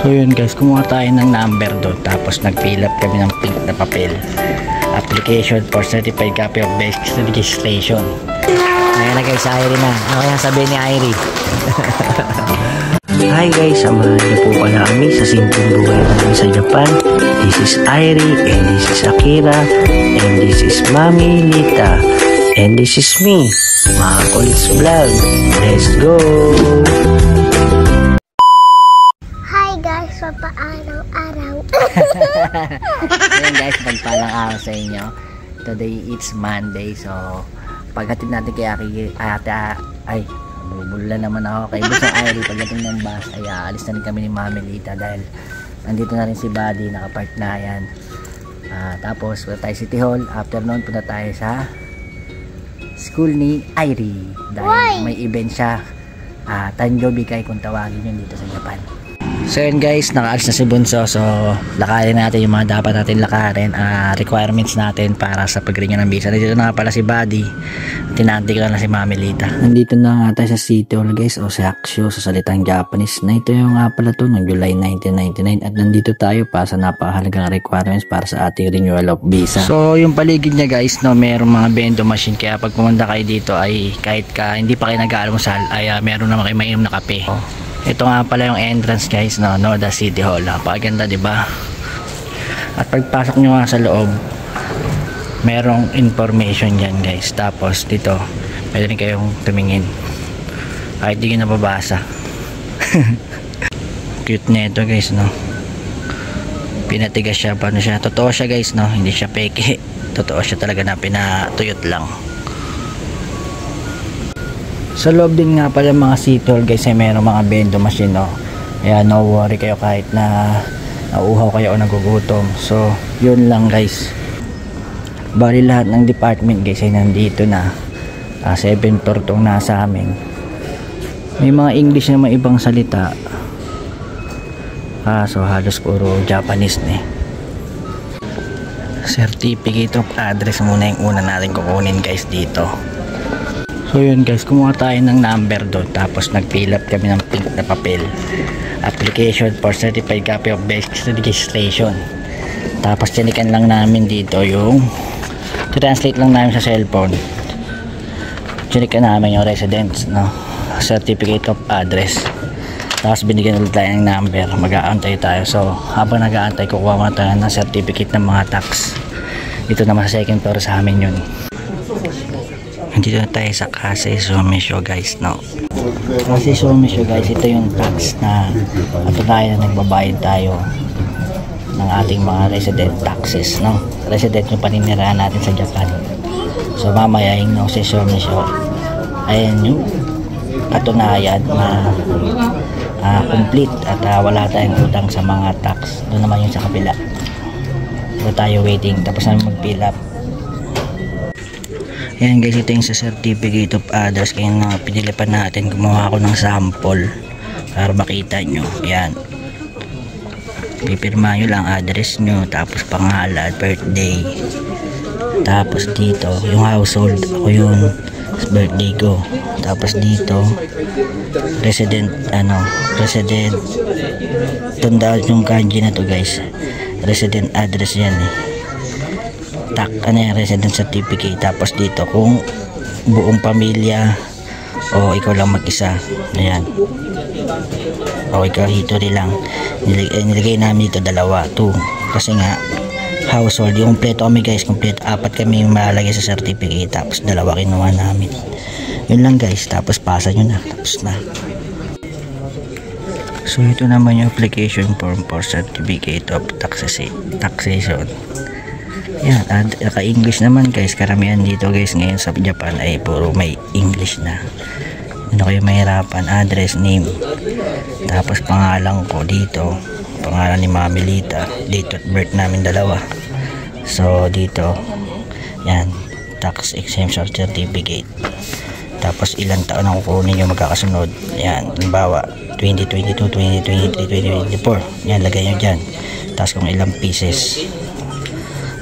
So yun guys, kumuha tayo ng number doon, tapos nag-fill up kami ng pink na papel. Application for certified copy of basic registration. Ayan na guys, Irie na. Ano kaya sabihin ni Irie? Hi guys, samahan niyo po pala kami sa simpleng buhay namin sa Japan. This is Irie, and this is Akira, and this is Mami Lita, and this is me, Makolis Vlog. Let's go! Araw-araw. Ayan guys, magpalang araw sa inyo. Today it's Monday, so pagdating natin kay ay bubula naman ako kay Busang Irie. Pagdating ng bus ay aalis na rin kami ni Mami Lita dahil nandito na rin si Buddy, nakapark na yan. Tapos punta tayo City Hall. After noon punta tayo sa school ni Irie dahil may event siya, Tanjobi Kai kung tawagin yun dito sa Japan. So yun guys, nakaalis na si Bunso. So lakarin natin yung mga dapat natin lakarin, requirements natin para sa pag-renew ng visa. Dito na nga pala si Buddy. Tinanti ko na si Mami Lita. Nandito na nga tayo sa City Hall guys, o sa Hakusho sa salitang Japanese. Na ito yung nga pala to noong July 1999. At nandito tayo para sa napakahalagang requirements para sa ating renewal of visa. So yung paligid niya guys, no, merong mga bendo machine. Kaya pag pumunta kayo dito ay kahit hindi pa kayo nag-aalmusal ay meron naman kayo mainom na kape. Ito nga pala yung entrance guys, no, Noda City Hall. Napakaganda, di ba? At pagpasok nyo nga sa loob, merong information dyan guys. Tapos dito, pwede rin kayong tumingin kahit di nyo nababasa. Cute na ito guys, no? Pinatigas siya, paano siya? Totoo siya guys, no? Hindi siya peke. Totoo siya talaga na pinatuyot lang. Sa loob din nga pala mga City Hall guys ay mayroong mga bendo machine, no? Kaya no worry kayo kahit na nauuhaw kayo o nagugutom. So yun lang guys. Bali lahat ng department guys ay nandito na. 7 floor tong nasa amin. May mga English na may ibang salita. So halos puro Japanese na eh. Certificate of address muna yung una natin kukunin guys dito. So yun guys, kumuha tayo ng number doon, tapos nag-fill up kami ng pink na papel. Application for certified copy of basic registration. Tapos tinikan lang namin dito yung translate lang namin sa cellphone. Tinikan namin yung residence, no, certificate of address. Tapos binigyan ulit tayo ng number. Mag-aantay tayo. So habang nag-aantay, kukuha muna tayo ng certificate ng mga tax. Dito naman sa second floor sa amin yun. Dito na tayo sa Kasei Sumisho guys, no. Kasei Sumisho guys, ito yung tax na tayo na nagbabayad tayo ng ating mga resident taxes, no. Resident yung paninirahan natin sa Japan. So mamaya yung Kasei Sumisho, ayan yung katunayan na complete at wala tayong utang sa mga tax. Doon naman yung sa kabila. Doon tayo waiting, tapos namin mag-fill up. Ayan guys, ito yung sa certificate of address. Kaya nga pinilipan natin, gumawa ako ng sample para makita nyo. Ayan, pipirma nyo lang address nyo, tapos pangalan, birthday, tapos dito yung household, ako yun, birthday ko. Tapos dito resident, resident, tandaan yung kanji na to guys, resident address yan eh. Yung resident certificate. Tapos dito kung buong pamilya o ikaw lang mag-isa, ayan, o ikaw history lang. Nilagay namin dito 2 kasi nga household yung kompleto kami guys, kompleto 4 kami yung malalagay sa certificate, tapos 2 kinuha namin. Yun lang guys, tapos pasa nyo na, tapos na. So ito naman yung application form for certificate of taxation. Yan, naka-English naman guys. Karamihan dito guys ngayon sa Japan ay puro may English na. Ano kayo mahirapan? Address, name, tapos pangalan ko dito, pangalan ni Mami Lita, date of birth namin 2. So dito, yan, tax exemption certificate. Tapos ilang taon ang kukunin nyo magkakasunod. Yan, halimbawa 2022, 2023, 2024. Yan, lagay nyo dyan. Tapos kung ilang pieces,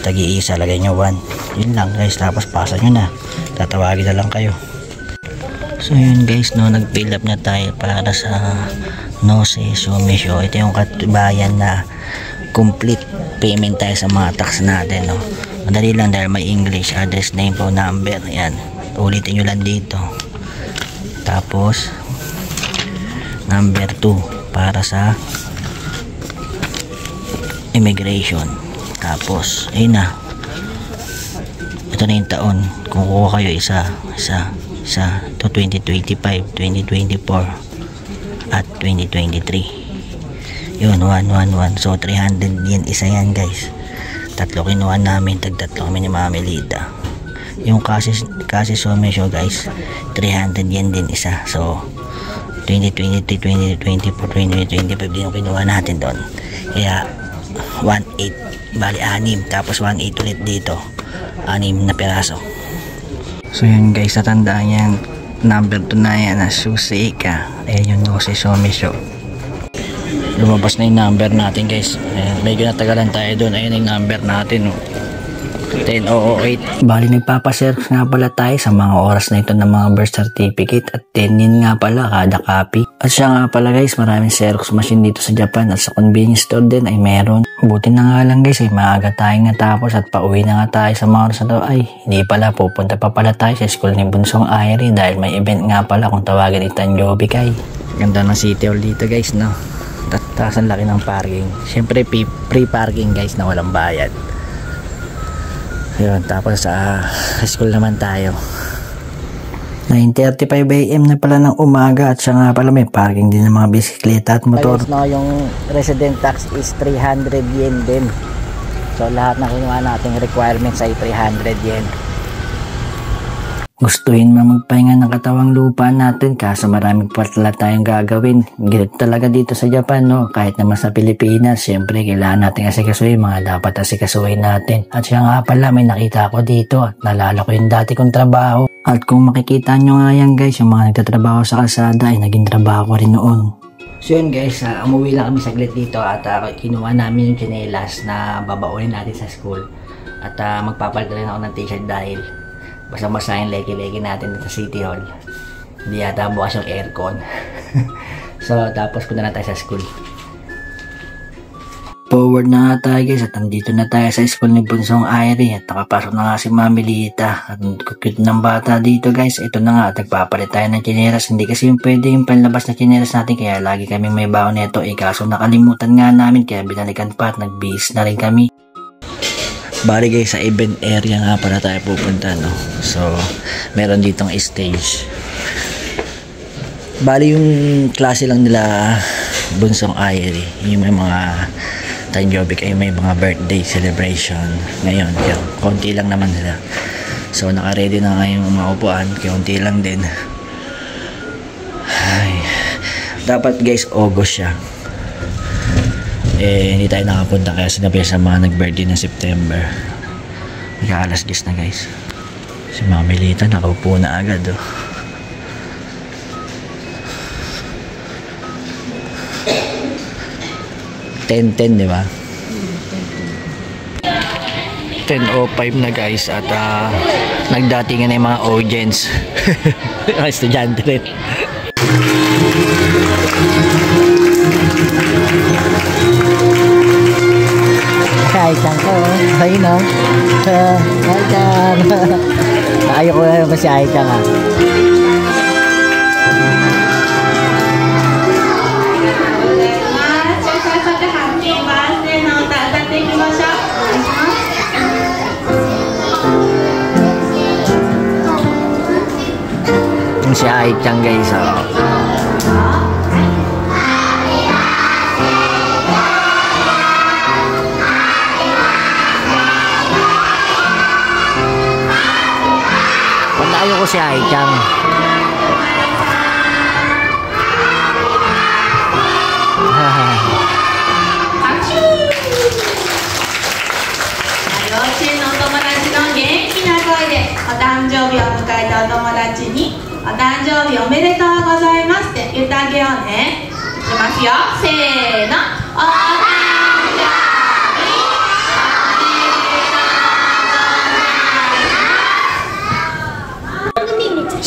tagi-isa, lagay nyo 1. Yun lang guys, tapos pasa nyo na, tatawagin na lang kayo. So yun guys, no, nag-fill up na tayo para sa Nose Sumisho. Ito yung katubayan na complete payment tayo sa mga tax natin, no? Madali lang dahil may English, address, name, phone number. Yan, ulitin nyo lang dito. Tapos number 2 para sa immigration. Tapos ayun na, ito na yung taon. Kung kuha kayo isa to 2025, 2024 at 2023. Yun, 111. So 300 yen isa yan, guys. Tatlo kinuha namin, tatlo kami ni Mami Lita. Yung kasi Sumisho, guys, 300 yen din isa. So 2023, 2024, 2025 din yung kinuha natin doon. Kaya 1.8, bali 6, tapos 1.8 ulit dito, 6 na piraso. So yun, guys, natandaan yan, number 2 na yan na Suseika. Ayan yung Nose Sumisho. Lumabas na yung number natin, guys. Ayan, medyo natagalan tayo doon. Ayan yung number natin, 10.008. Bali, nagpapaserox nga pala tayo sa mga oras na ito ng mga birth certificate at 10 yen nga pala kada copy. At siya nga pala, guys, maraming Xerox machine dito sa Japan at sa convenience store din ay meron. Buti na nga lang, guys, ay maaga tayong natapos at pauwi na nga tayo sa mga oras na to. Ay, hindi pala, pupunta pa pala tayo sa school ni Bunsong Airi dahil may event nga pala kung tawagin itan Joby Kai. Ganda ng City Hall dito, guys, no? Tapos ang laki ng parking. Siyempre, free parking, guys, na walang bayad. Yun, tapos sa school naman tayo. 9:35 AM na pala ng umaga at siya nga pala may parking din ng mga bisikleta at motor. Guys, no, yung resident tax is 300 yen din. So lahat na kinuha nating requirements ay 300 yen. Gustuhin mo magpahinga ng katawang lupa natin kaso maraming patla tayong gagawin. Ganito talaga dito sa Japan, no? Kahit naman sa Pilipinas, syempre kailangan natin asikasuhin mga dapat asikasuhin natin. At siya nga pala, may nakita ko dito at nalala ko yung dati kong trabaho. At kung makikita nyo nga yan, guys, yung mga nagtatrabaho sa kalsada ay naging trabaho ko rin noon. So yun, guys, umuwi lang kami saglit dito at kinuha namin yung tsinelas na babaunin natin sa school. At magpapalit rin ako ng t-shirt dahil basta-basta yung leki-leki natin sa City Hall. Hindi yata bukas yung aircon. So, tapos punta na tayo sa school. Forward na nga tayo, guys, at nandito na tayo sa school ni Bunsong Airi at nakapasok na nga si Mami Lita. At cute ng bata dito, guys. Ito na nga, at nagpapalit tayo ng tsinelas. Hindi kasi yung pwede yung panlabas na tsinelas natin kaya lagi kaming may baon nito. Kaso nakalimutan nga namin kaya binalikan pa at nagbihis na rin kami. Bali, guys, sa event area nga pala tayo pupunta, no? So, meron ditong stage. Bali, yung klase lang nila Bunsong Airi, yung may mga Tanjobik ay may mga birthday celebration ngayon. Yung konti lang naman sila. So, naka-ready na nga yung mga upuan. Konti lang din. Ay, dapat, guys, August siya. Hindi tayo nakapunta kaya sinabi sa mga nag-birthday na September. Nagka-alas 10 na, guys. Si Mami Lita nakaupo na agad, oh. $10.10, di ba? 10:05 na, guys, at nagdatingan na yung mga audience. Mga estudyante rin. Ai-chan ko, ayun, no? Ai-chan. Ayoko na naman si Ai-chan, ha? Yung si Ai-chan, guys, oh. Ayoko si Ai-chan.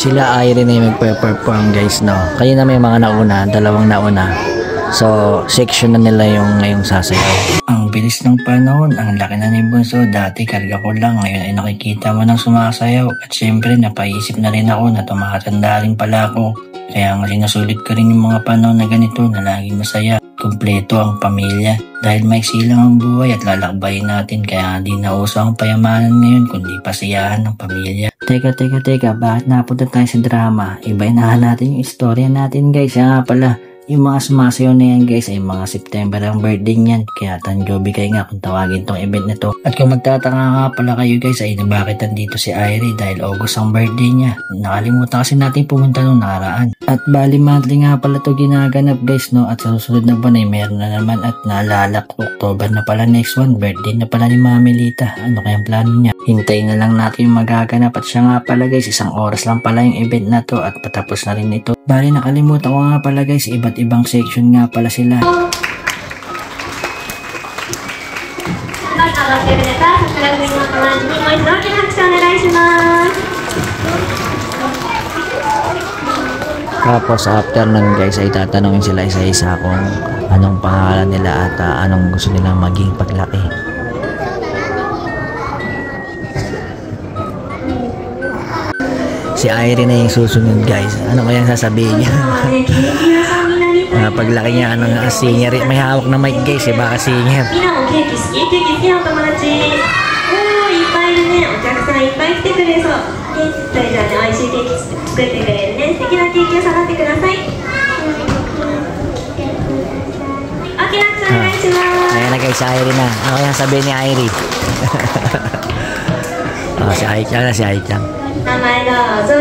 Sila Airi na yung magpe-perform, guys, no? Kaya na may mga nauna, dalawang nauna. So, section na nila yung ngayong sasayaw. Ang bilis ng panahon, ang laki na ni Bunso. Dati karga ko lang, ngayon ay nakikita mo ng sumasayaw. At syempre, napaisip na rin ako na tumatanda rin pala ako. Kaya nga sinusulit ko rin yung mga panahon na ganito na laging masaya. Kumpleto ang pamilya. Dahil maiksi lang ang buhay at lalakbayin natin. Kaya hindi na uso ang payamanan ngayon kundi pasiyahan ng pamilya. Teka, bakit napunta tayo sa drama? Ibahin na natin yung istorya natin guys. Nga pala, yung mga sumasayaw na yan guys ay mga September ang birthday niyan. Kaya tanjobi kayo nga kung tawagin tong event na to. At kung magtataka nga pala kayo guys ay bakit nandito si Irie dahil August ang birthday niya. Nakalimutan kasi natin pumunta nung nakaraan. At bali monthly nga pala to ginaganap guys no. At sa susunod na buwan ay meron na naman at naalala ko October na pala next one. Birthday na pala ni Mami Lita. Ano kayang plano niya? Hintayin na lang natin yung magaganap. At siya nga pala guys, 1 oras lang pala yung event na to at patapos na rin ito. Bali nakalimutan ko nga pala guys, iba't ibang section nga pala sila. Tapos after nun guys ay tatanungin sila isa-isa kung anong pangalan nila at anong gusto nilang maging paglaki. Si Irie na yung susunod guys. Ano kayang sasabihin niya? Paglaki niya, singer. May hawak na mic guys, baka singer. Ayan na guys, si Irie na. Ano kayang sabihin ni Irie? Si Aichan na, si Aichan. 名前どうぞ。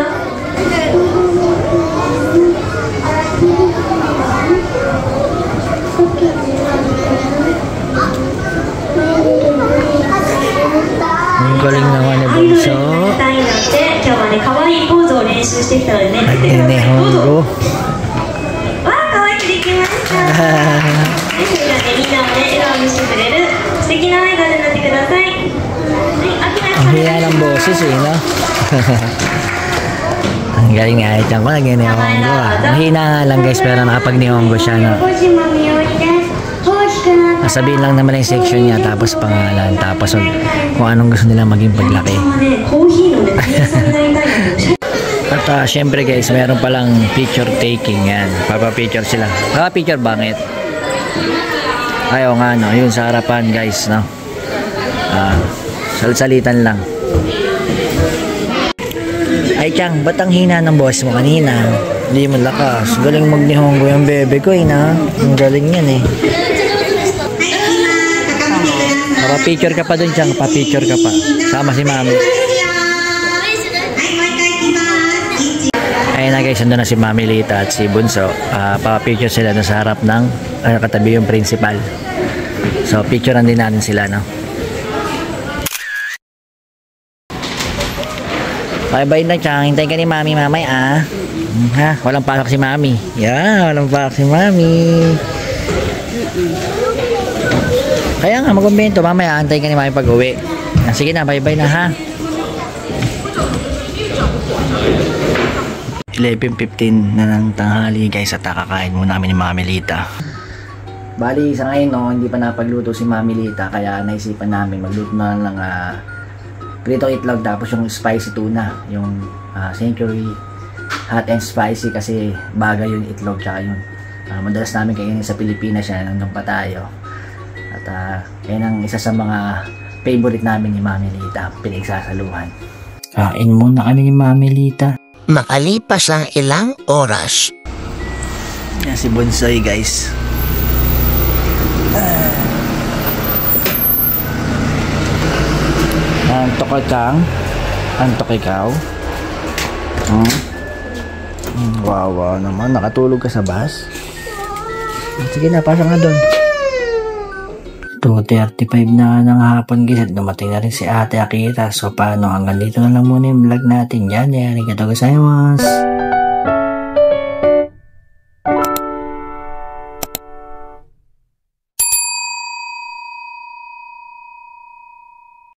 Ang galing naman ni Bunso. Nehongo. Ang hiya ng boses no? Ang galing ni Aichan ko, nag-nehongo Ang hina nga lang guys, pero nakapag-nehongo siya no? Sabihin lang naman yung section niya, tapos pangalan, tapos kung anong gusto nilang maging paglaki. At syempre guys, meron palang picture taking yan. Papa-picture sila. Papa-picture bangit. Ayaw nga no, yun sa harapan guys no. Salitan lang. Ay Chang, ba't ang hina ng boss mo kanina? Hindi mo lakas. Galing mag-nihongo yung bebe ko na. Ang galing yan Pa-picture ka pa dun Chang, pa-picture ka pa. Sama si Mami. Ayun na guys, andun na si Mami Lita at si Bunso. Pa-picture sila dun sa harap ng katabi yung principal. So picturean din natin sila no. Bye-bye na Chang, hintayin ka ni Mami mamay Ha? Walang pasok si Mami. Walang pasok si Mami. Kaya nga mag-umbento, mamaya antayin ka ni Mami pag-uwi. Sige na, bye-bye na ha. 11:15 na ng tanghali guys at kakakain muna namin ni Mami Lita. Bali sa ngayon no, hindi pa napagluto si Mami Lita kaya naisipan namin magluto na lang pritong itlog tapos yung spicy tuna, yung Century hot and spicy kasi bagay yung itlog tsaka yun. Madalas namin kainin sa Pilipinas yan, nandun pa tayo. At yan ang isa sa mga favorite namin ni Mami Lita, pinagsasaluhan. Kain muna kami ni Mami Lita. Makalipas ang ilang oras. Yan si Bonsoy guys. Antok ka Kang? Antok ikaw? Wow naman, nakatulog ka sa bus? Sige na, pasok nga doon. 2:35 na ng hapon guys at dumating na rin si Ate Akira. So paano, hanggang dito na lang muna yung vlog natin. Yan, arigatou gozaimasu.